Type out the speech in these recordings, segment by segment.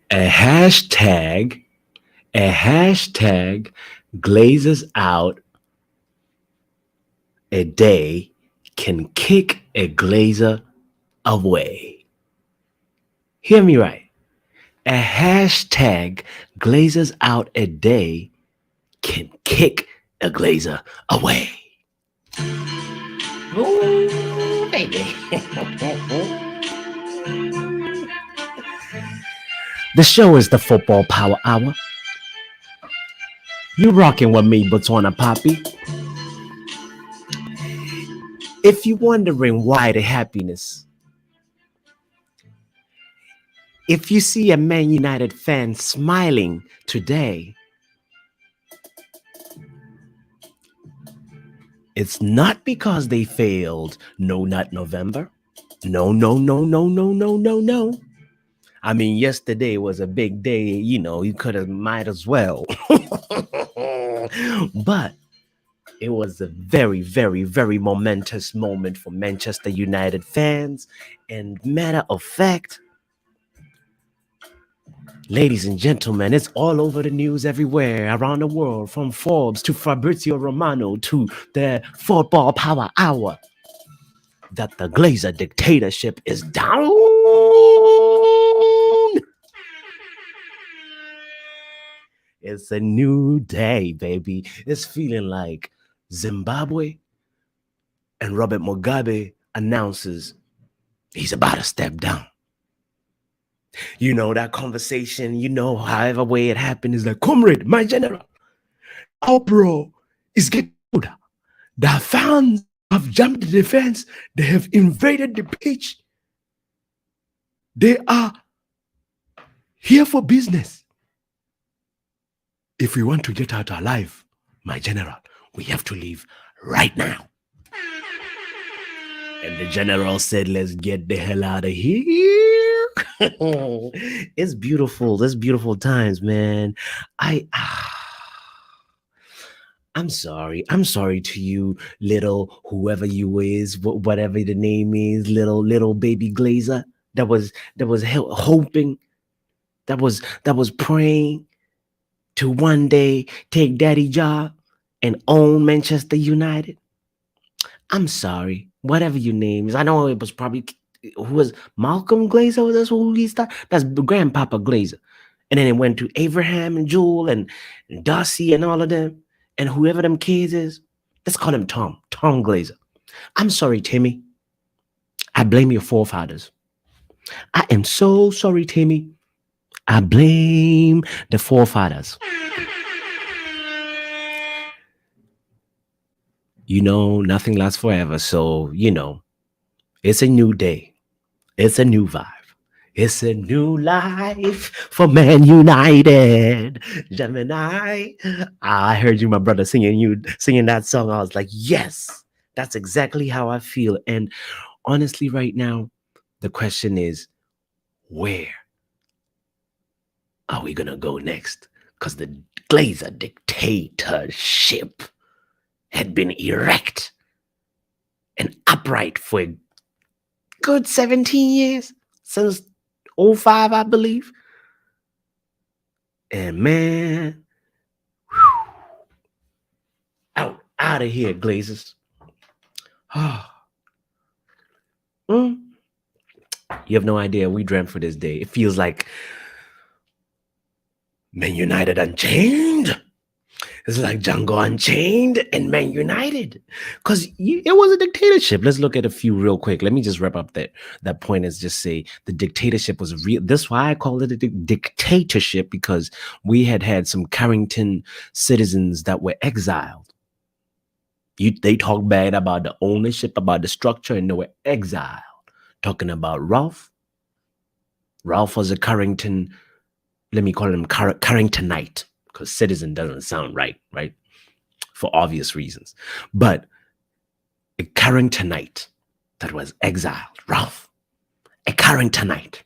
A hashtag, a hashtag glazes out a day can kick a glazer away. Hear me right. A hashtag glazes out a day can kick a glazer away. Ooh, baby. The show is the Football Power Hour. You rocking with me, Botswana Poppy. If you're wondering why the happiness, if you see a Man United fan smiling today, it's not because they failed No Nut November. No, no, no, no, no, no, no, no. I mean, yesterday was a big day, you could have might as well. But it was a very, very, very momentous moment for Manchester United fans. And matter of fact, ladies and gentlemen, it's all over the news everywhere around the world, from Forbes to Fabrizio Romano to the Football Power Hour, that the Glazer dictatorship is down. It's a new day, baby. It's feeling like Zimbabwe and Robert Mugabe announces he's about to step down. You know, that conversation, however way it happened is like, comrade, my general, uproar is getting older. The fans have jumped the fence. They have invaded the pitch. They are here for business. If we want to get out alive, my general, we have to leave right now. And the general said, let's get the hell out of here. It's beautiful. There's beautiful times, man. I'm sorry. I'm sorry to you, little whoever you is, whatever the name is, little baby Glazer that was hoping, that was praying to one day take daddy job and own Manchester United. I'm sorry, whatever your name is. I know it was probably who was Malcolm Glazer. That's who he started. That's Grandpapa Glazer, and then it went to Abraham and Jewel and Darcy and all of them, and whoever them kids is. Let's call him Tom Glazer. I'm sorry, Timmy. I blame your forefathers. I am so sorry, Timmy. I blame the forefathers. Nothing lasts forever. So, it's a new day. It's a new vibe. It's a new life for Man United. Gemini. I heard you, my brother, singing that song. I was like, yes, that's exactly how I feel. And honestly, right now, the question is, where are we going to go next? Because the Glazer dictatorship had been erect and upright for a good 17 years, since 05, I believe. And man, out of here, Glazers. You have no idea. We dreamt for this day. It feels like Man United Unchained. It's like Django Unchained and Man United, because it was a dictatorship. Let's look at a few real quick. Let me just wrap up that point and just say the dictatorship was real. That's why I call it a dictatorship, because we had some Carrington citizens that were exiled. They talk bad about the ownership, about the structure, and they were exiled. Talking about Ralph. Ralph was a Carrington. Let me call him Carringtonite, because citizen doesn't sound right? For obvious reasons. But a Carringtonite that was exiled, Ralph. A Carringtonite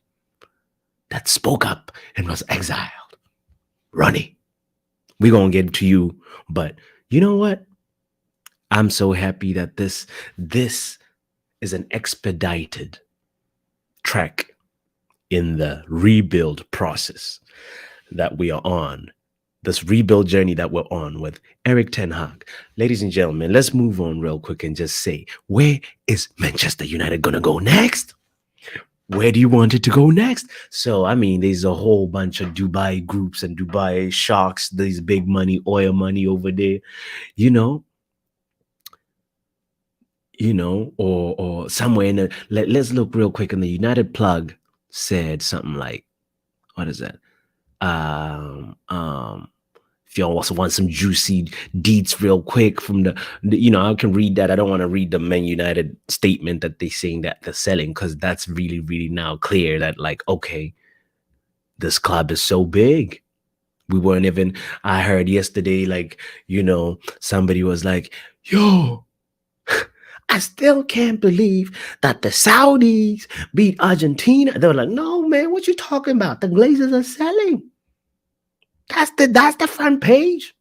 that spoke up and was exiled, Ronnie. We're going to get to you, but you know what? I'm so happy that this is an expedited trek in the rebuild process that we are on, this rebuild journey that we're on with Eric Ten Hag. Ladies and gentlemen, let's move on real quick and just say, where is Manchester United going to go next? Where do you want it to go next? So, I mean, there's a whole bunch of Dubai groups and Dubai sharks, these big money, oil money over there, you know, or somewhere in the, let's look real quick. And the United plug said something like, what is that? If y'all also want some juicy deets real quick from I can read that. I don't want to read the Man United statement that they're saying that they're selling, because that's really, really now clear that, like, okay, this club is so big. We weren't even, I heard yesterday, like, somebody was like, yo, I still can't believe that the Saudis beat Argentina. They were like, no, man, what you talking about? The Glazers are selling. That's the front page.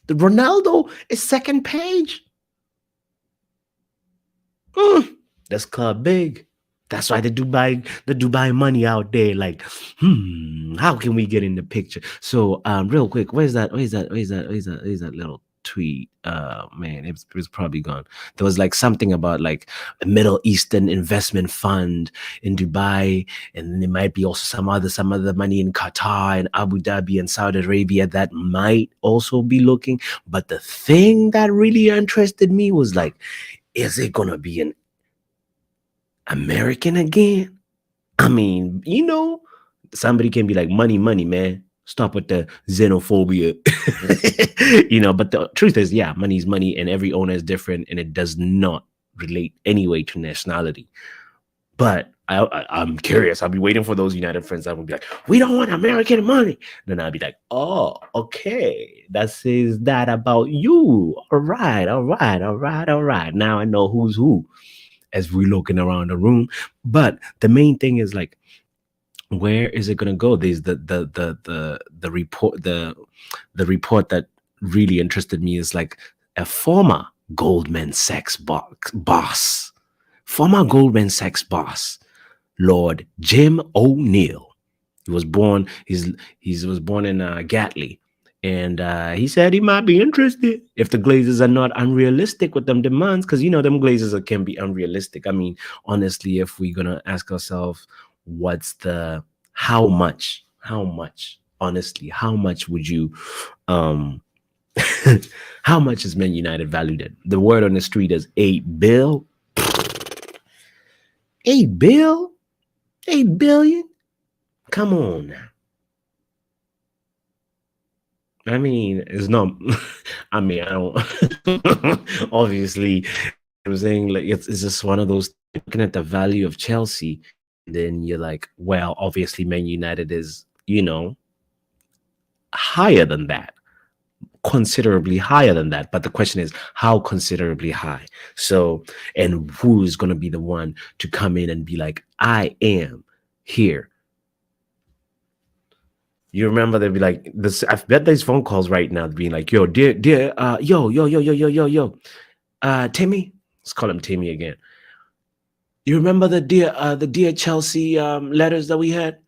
The Ronaldo is second page. This club big. That's why the Dubai money out there, like, how can we get in the picture? So real quick, where's that little tweet? Man, it was probably gone. There was like something about like a Middle Eastern investment fund in Dubai, and there might be also some other money in Qatar and Abu Dhabi and Saudi Arabia that might also be looking. But the thing that really interested me was like, is it gonna be an American again? I mean, somebody can be like, money, man. Stop with the xenophobia. But the truth is, yeah, money is money, and every owner is different, and it does not relate anyway to nationality. But I'm curious. I'll be waiting for those United friends that will be like, we don't want American money. Then I'll be like, oh, okay. That says that about you. All right. Now I know who's who as we're looking around the room. But the main thing is, like, where is it gonna go? There's the report, the report that really interested me is like a former Goldman Sachs boss, Lord Jim O'Neill. He was born in Gatley. And he said he might be interested if the Glazers are not unrealistic with them demands, because them Glazers can be unrealistic. I mean, honestly, if we're gonna ask ourselves, how much? Honestly, how much would you how much is Man United valued at? The word on the street is $8 billion. $8 billion? Come on now. I mean, it's not. I mean, I don't. Obviously, I'm saying, like, it's just one of those, looking at the value of Chelsea, and then you're like, well, obviously, Man United is, higher than that, considerably higher than that. But the question is, how considerably high? So, and who is going to be the one to come in and be like, I am here? You remember they'd be like this. I bet there's phone calls right now being like, yo, dear, yo, Timmy. Let's call him Timmy again. You remember the dear Chelsea letters that we had?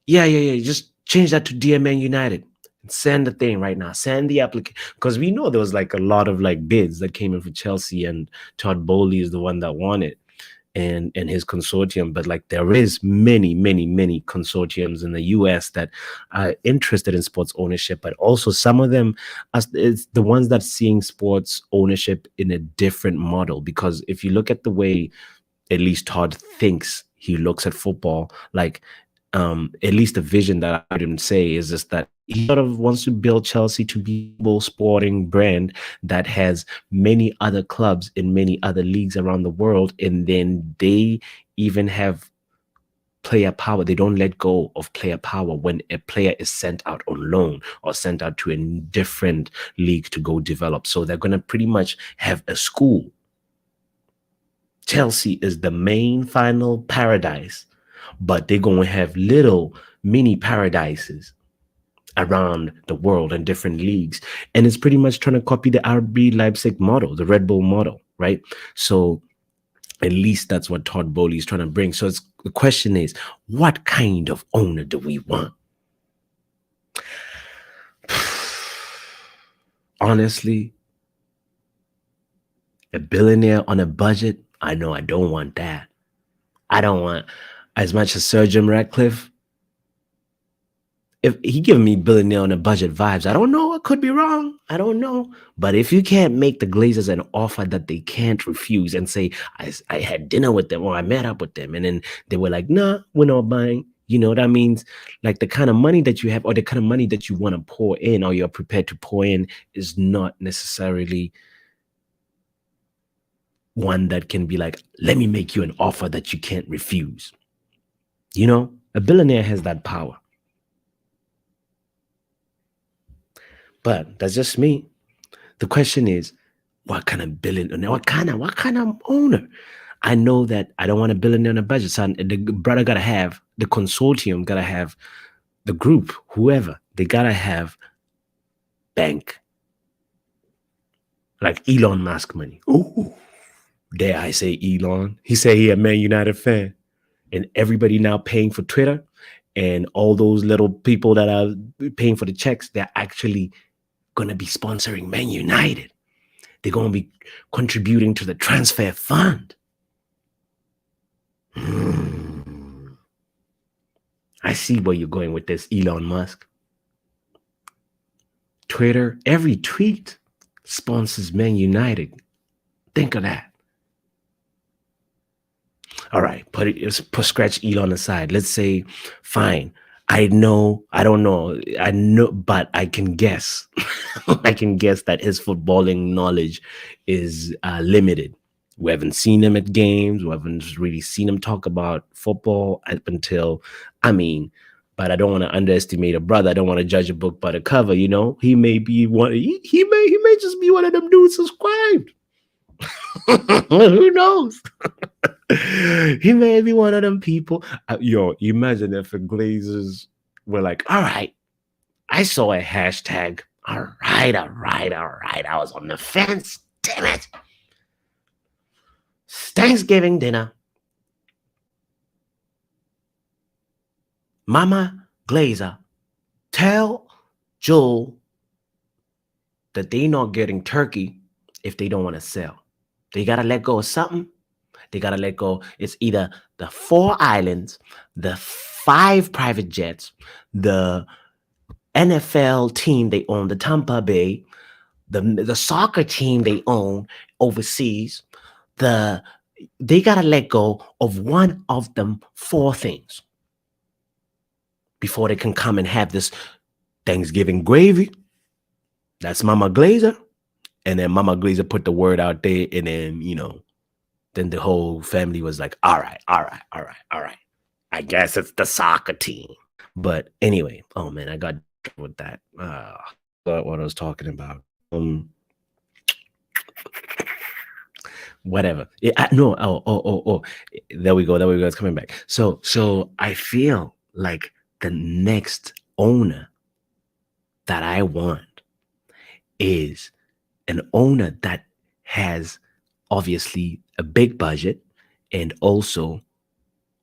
Yeah. Just change that to Dear Man United. Send the thing right now. Send the application, because we know there was like a lot of like bids that came in for Chelsea, and Todd Bowley is the one that won it, and his consortium. But like, there is many consortiums in the US that are interested in sports ownership, but also some of them it's the ones that seeing sports ownership in a different model. Because if you look at the way at least Todd thinks he looks at football, like at least the vision that I heard him say is just that he sort of wants to build Chelsea to be a sporting brand that has many other clubs in many other leagues around the world, and then they even have player power. They don't let go of player power when a player is sent out on loan or sent out to a different league to go develop. So they're going to pretty much have a school. Chelsea is the main final paradise, but they're going to have little mini paradises around the world in different leagues. And it's pretty much trying to copy the RB Leipzig model, the Red Bull model, right? So At least that's what Todd Bowley is trying to bring. So the question is, what kind of owner do we want? Honestly, a billionaire on a budget, I know I don't want that. I don't want as much as Sir Jim Ratcliffe. If he giving me billionaire on a budget vibes, I don't know. I could be wrong. I don't know. But if you can't make the Glazers an offer that they can't refuse and say, I had dinner with them or I met up with them, and then they were like, nah, we're not buying. You know, that means like the kind of money that you have or the kind of money that you want to pour in or you're prepared to pour in is not necessarily one that can be like, let me make you an offer that you can't refuse. You know, a billionaire has that power. But that's just me. The question is, what kind of billionaire? What kind of owner? I know that I don't want a billionaire on a budget. So the brother gotta have the consortium, gotta have the group, whoever. They gotta have bank, like Elon Musk money. Ooh, dare I say Elon? He said he a Man United fan, and everybody now paying for Twitter, and all those little people that are paying for the checks, they're actually gonna be sponsoring Man United. They're gonna be contributing to the transfer fund. I see where you're going with this, Elon Musk. Twitter, every tweet sponsors Man United. Think of that. All right, scratch Elon aside. Let's say, fine. I know, but I can guess. I can guess that his footballing knowledge is limited. We haven't seen him at games. We haven't really seen him talk about football up until, but I don't want to underestimate a brother. I don't want to judge a book by the cover. You know, he may be one. He may just be one of them dudes subscribed. Who knows? He may be one of them people. Imagine if the Glazers were like, all right, I saw a hashtag. All right. I was on the fence. Damn it. Thanksgiving dinner. Mama Glazer, tell Joel that they not getting turkey if they don't want to sell. They got to let go of something. They got to let go. It's either the 4 islands, the 5 private jets, the NFL team they own, the Tampa Bay, the soccer team they own overseas. They got to let go of one of them 4 things before they can come and have this Thanksgiving gravy. That's Mama Glazer. And then Mama Glazer put the word out there, and then, then the whole family was like, all right. I guess it's the soccer team. But anyway, oh man, I got with that. What I was talking about. Whatever. No. There we go. It's coming back. So I feel like the next owner that I want is an owner that has obviously a big budget and also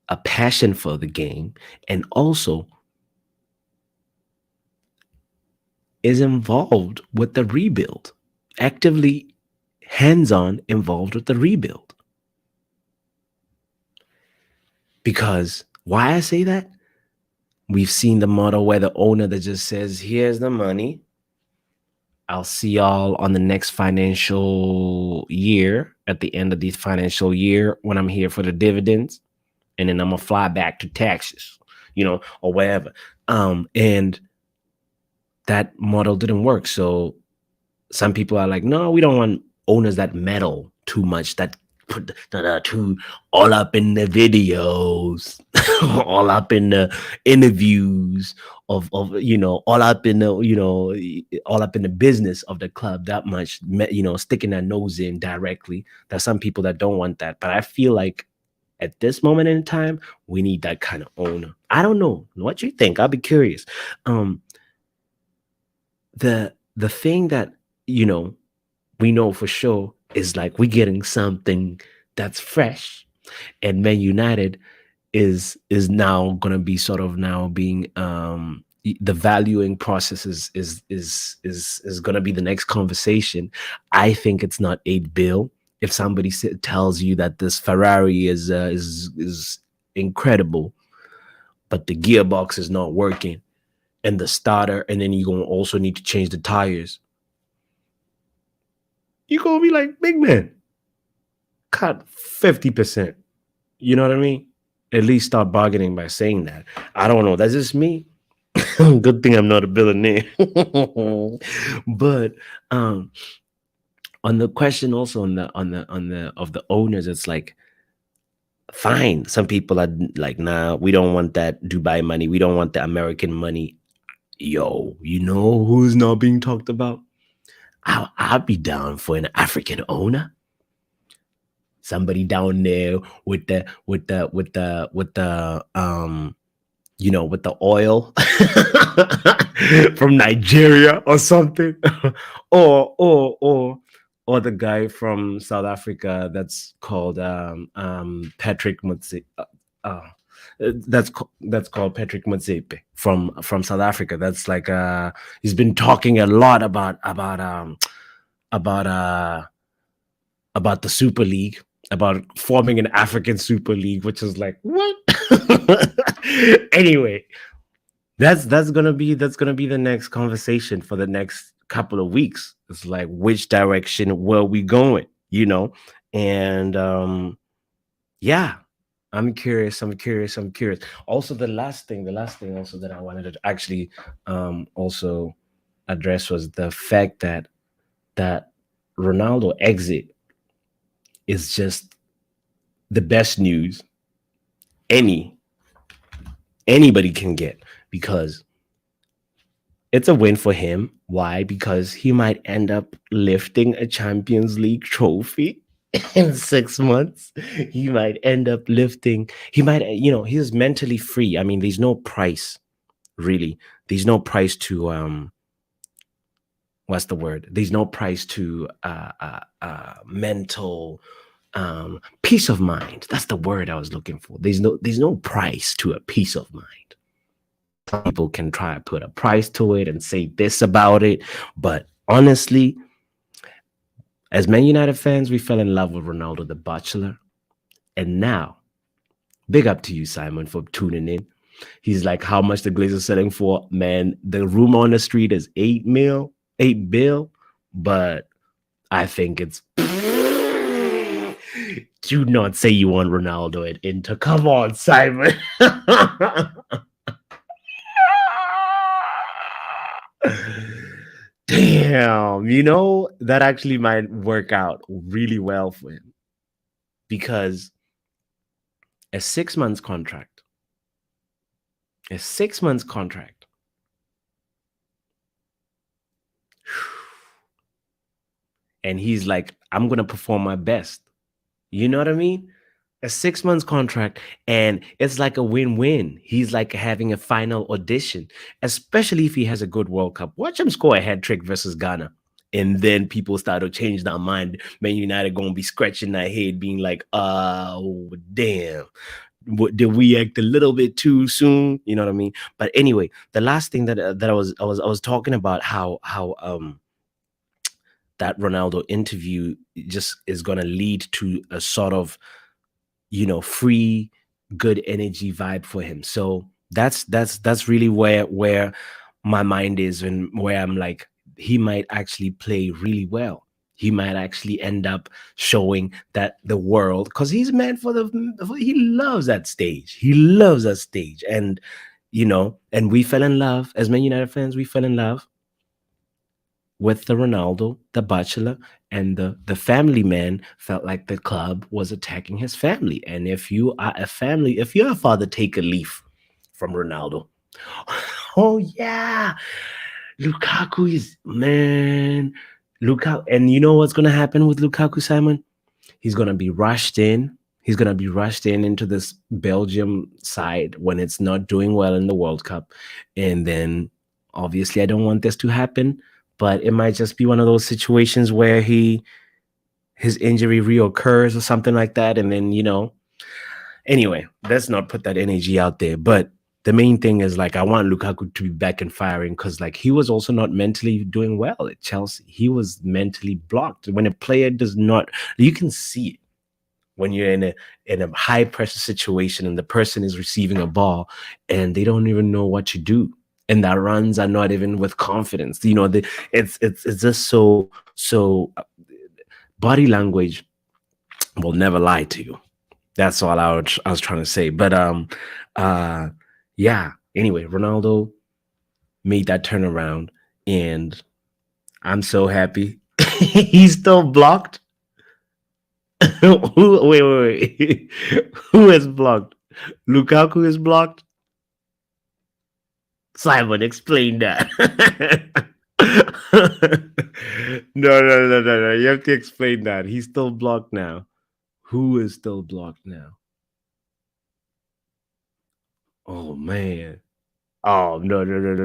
a passion for the game, and also is involved with the rebuild, actively hands-on involved with the rebuild. Because why I say that? We've seen the model where the owner that just says, here's the money. I'll see y'all on the next financial year, at the end of this financial year, when I'm here for the dividends. And then I'm going to fly back to Texas, or wherever. And that model didn't work. So some people are like, no, we don't want owners that meddle too much, that put too all up in the videos, all up in the interviews of all up in the all up in the business of the club that much, sticking their nose in directly. There's some people that don't want that, but I feel like at this moment in time, we need that kind of owner. I don't know what you think. I'll be curious. The thing that we know for sure is like we're getting something that's fresh. And Man United is now going to be sort of now being the valuing process is going to be the next conversation. I think it's not 8 bill. If somebody tells you that this Ferrari is incredible, but the gearbox is not working and the starter, and then you're going to also need to change the tires, you're going to be like, big man, cut 50%. You know what I mean? At least start bargaining by saying that. I don't know. That's just me. Good thing I'm not a billionaire. But on the question also on the of the owners, it's like, fine. Some people are like, nah, we don't want that Dubai money. We don't want the American money. Yo, you know who's not being talked about? I'll be down for an African owner. Somebody down there with the with the oil from Nigeria or something, or the guy from South Africa that's called Patrick Mutsi. That's called Patrick Motsepe from South Africa. That's like he's been talking a lot about the Super League, about forming an African Super League, which is like, what? Anyway, that's gonna be the next conversation for the next couple of weeks. It's like, which direction were we going? And yeah, I'm curious. Also, the last thing also that I wanted to actually also address was the fact that Ronaldo exit is just the best news anybody can get, because it's a win for him. Why? Because he might end up lifting a Champions League trophy in 6 months. He might end up lifting, he's mentally free. I mean, there's no price, really. There's no price to what's the word? There's no price to mental peace of mind. That's the word I was looking for. There's no price to a peace of mind. Some people can try to put a price to it and say this about it, but honestly, as Man United fans, we fell in love with Ronaldo the Bachelor, and now, big up to you, Simon, for tuning in. He's like, how much the Glazer selling for? Man, the rumor on the street is 8 bill, but I think it's. Do not say you want Ronaldo at Inter. Come on, Simon. Damn, that actually might work out really well for him, because a 6 months contract, and he's like, I'm going to perform my best. You know what I mean? A 6 months contract, and it's like a win-win. He's like having a final audition, especially if he has a good World Cup. Watch him score a hat trick versus Ghana, and then people start to change their mind. Man United gonna be scratching their head, being like, "Oh, damn, did we act a little bit too soon?" You know what I mean? But anyway, the last thing that I was talking about how that Ronaldo interview just is gonna lead to a sort of free, good energy vibe for him. So that's really where my mind is, and where I'm like, he might actually play really well. He might actually end up showing that the world, because he's meant he loves that stage. He loves that stage. And, and we fell in love, as Man United fans, we fell in love with the Ronaldo, the Bachelor, and the family man felt like the club was attacking his family. And if you are a family, if you're a father, take a leaf from Ronaldo. Oh yeah, Lukaku is, man, Lukaku. And you know what's going to happen with Lukaku, Simon? He's going to be rushed in. He's going to be rushed into this Belgium side when it's not doing well in the World Cup. And then, obviously, I don't want this to happen, but it might just be one of those situations where he his injury reoccurs or something like that, and then anyway, let's not put that energy out there. But the main thing is like I want Lukaku to be back and firing because like he was also not mentally doing well at Chelsea. He was mentally blocked. When a player does not, you can see it when you're in a high pressure situation and the person is receiving a ball and they don't even know what to do. And their runs are not even with confidence. It's just so body language will never lie to you. That's all I was trying to say. But yeah. Anyway, Ronaldo made that turnaround, and I'm so happy. He's still blocked. Wait. Who is blocked? Lukaku is blocked. Simon, explain that. No. You have to explain that. He's still blocked now. Who is still blocked now? Oh man. Oh no.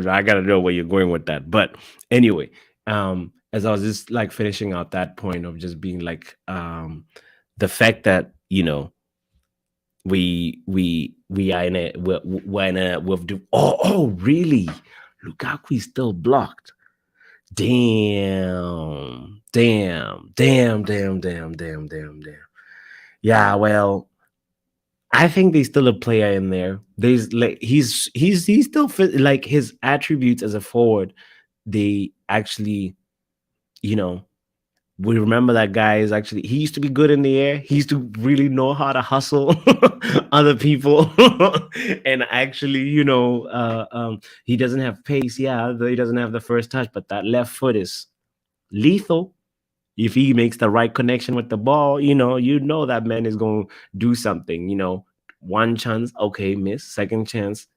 I gotta know where you're going with that. But anyway, as I was just like finishing out that point of just being like the fact that we are in a we're in a we've do oh really Lukaku is still blocked. Damn. Yeah, well, I think there's still a player in there. There's like he's still like his attributes as a forward. They actually, you know, we remember that guy is actually he used to be good in the air. He used to really know how to hustle other people, and actually, he doesn't have pace. Yeah, he doesn't have the first touch, but that left foot is lethal. If he makes the right connection with the ball, that man is going to do something. One chance, okay, miss. Second chance,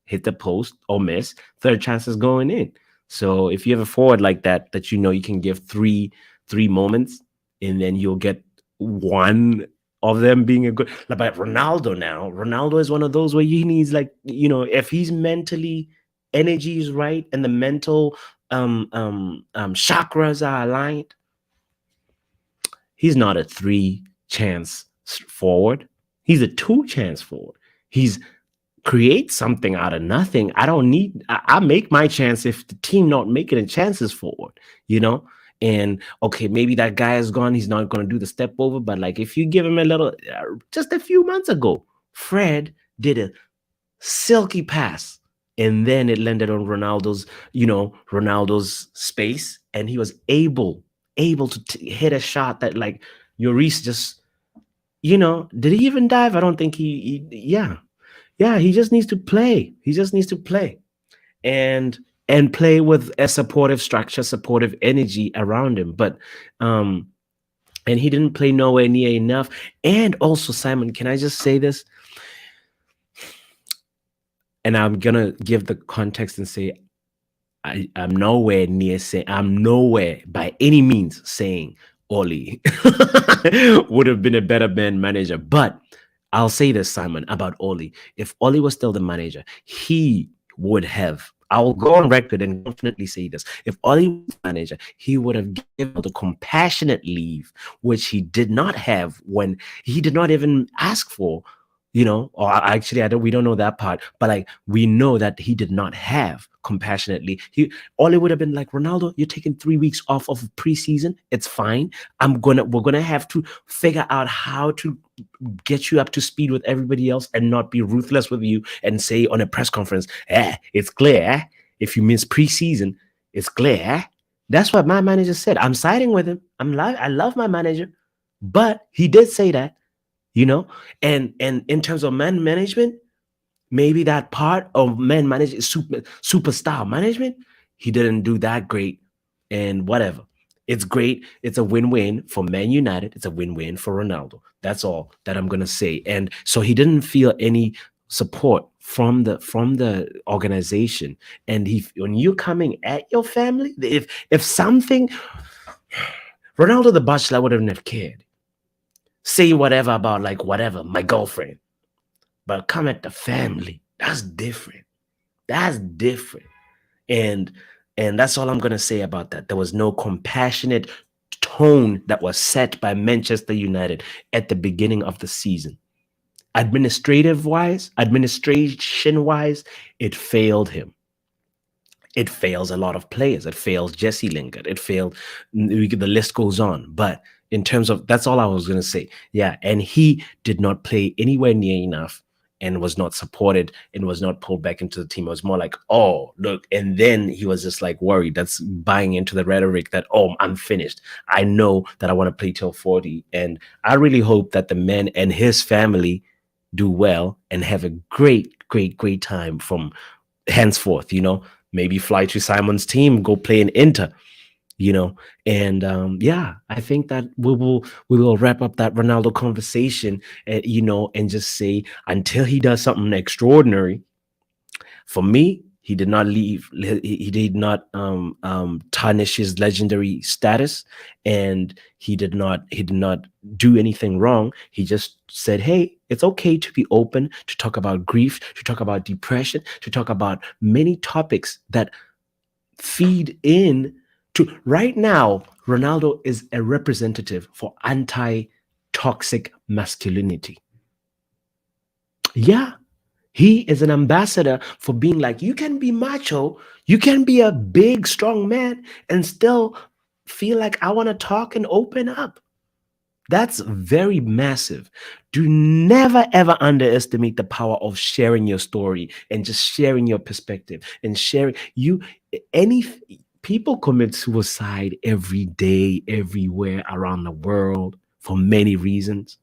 hit the post or miss. Third chance is going in. So if you have a forward like that you can give three moments, and then you'll get one of them being a good. But Ronaldo is one of those where he needs if he's mentally energy is right and the mental chakras are aligned, he's not a 3-chance forward. He's a 2-chance forward. He's create something out of nothing. I make my chance if the team not making the chances forward, and okay, maybe that guy is gone. He's not going to do the step over, but like if you give him a little, just a few months ago, Fred did a silky pass, and then it landed on Ronaldo's space, and he was able to hit a shot that like Lloris just, did he even dive? I don't think yeah, he just needs to play. He just needs to play and play with a supportive structure, supportive energy around him. But and he didn't play nowhere near enough. And also, Simon, can I just say this? And I'm gonna give the context and say I'm nowhere by any means saying Oli would have been a better manager. But I'll say this, Simon, about Oli. If Oli was still the manager, he would have. I will go on record and confidently say this. If Oli was the manager, he would have given the compassionate leave, which he did not have when he did not even ask for. Or actually, we don't know that part, but like we know that he did not have compassionately. Oli would have been like, Ronaldo, you're taking 3 weeks off of preseason. It's fine. We're gonna have to figure out how to get you up to speed with everybody else and not be ruthless with you and say on a press conference, it's clear. If you miss preseason, it's clear. That's what my manager said. I'm siding with him. I love my manager, but he did say that. And in terms of man management, maybe that part of man management is superstar management. He didn't do that great, and whatever. It's great. It's a win-win for Man United. It's a win-win for Ronaldo. That's all that I'm gonna say. And so he didn't feel any support from the organization. And when you're coming at your family, if something, Ronaldo the Bachelor wouldn't have cared. Say whatever about like whatever, my girlfriend. But come at the family. That's different. That's different. And that's all I'm gonna say about that. There was no compassionate tone that was set by Manchester United at the beginning of the season. Administration wise, it failed him. It fails a lot of players. It fails Jesse Lingard. It failed. The list goes on. But in terms of, that's all I was going to say. Yeah. And he did not play anywhere near enough and was not supported and was not pulled back into the team. It was more like, oh, look. And then he was just like worried. That's buying into the rhetoric that, oh, I'm finished. I know that I want to play till 40. And I really hope that the man and his family do well and have a great, great, great time from henceforth, maybe fly to Simon's team, go play in Inter, and yeah, I think that we will wrap up that Ronaldo conversation, and just say until he does something extraordinary. For me, he did not leave. He did not tarnish his legendary status, and he did not do anything wrong. He just said, "Hey, it's okay to be open, to talk about grief, to talk about depression, to talk about many topics that feed in to." Right now, Ronaldo is a representative for anti-toxic masculinity. Yeah. He is an ambassador for being like, you can be macho, you can be a big, strong man and still feel like I want to talk and open up. That's very massive. Do never ever underestimate the power of sharing your story and just sharing your perspective and sharing any people commit suicide every day, everywhere around the world for many reasons.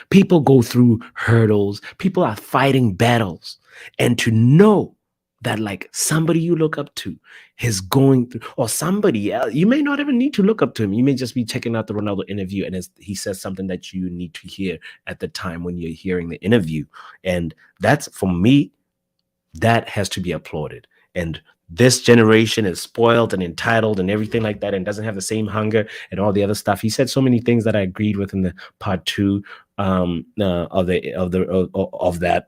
People go through hurdles. People are fighting battles. And to know that like somebody you look up to is going through, or somebody else, you may not even need to look up to him. You may just be checking out the Ronaldo interview and he says something that you need to hear at the time when you're hearing the interview. And that's, for me, that has to be applauded. And this generation is spoiled and entitled and everything like that and doesn't have the same hunger and all the other stuff. He said so many things that I agreed with in the part 2 of that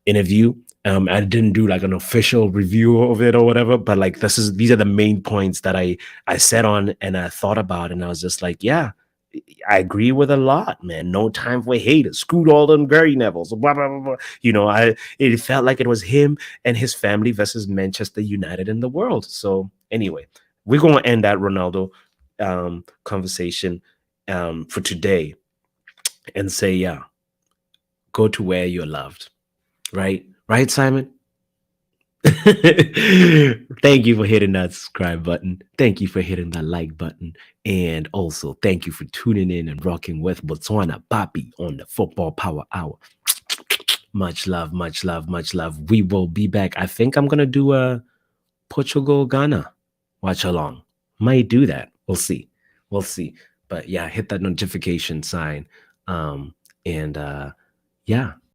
interview. I didn't do like an official review of it or whatever, but like these are the main points that I sat on and I thought about, and I was just like, yeah, I agree with a lot, man. No time for haters. Screwed all them Gary Nevilles. Blah, blah, blah, blah. It felt like it was him and his family versus Manchester United in the world. So anyway, we're going to end that Ronaldo conversation for today and say, yeah, go to where you're loved. Right? Right, Simon? Thank you for hitting that subscribe button. Thank you for hitting that like button. And also, thank you for tuning in and rocking with Botswana Papi on the Football Power Hour. Much love, much love, much love. We will be back. I think I'm going to do a Portugal-Ghana watch along. Might do that. We'll see. We'll see. But yeah, hit that notification sign. And yeah.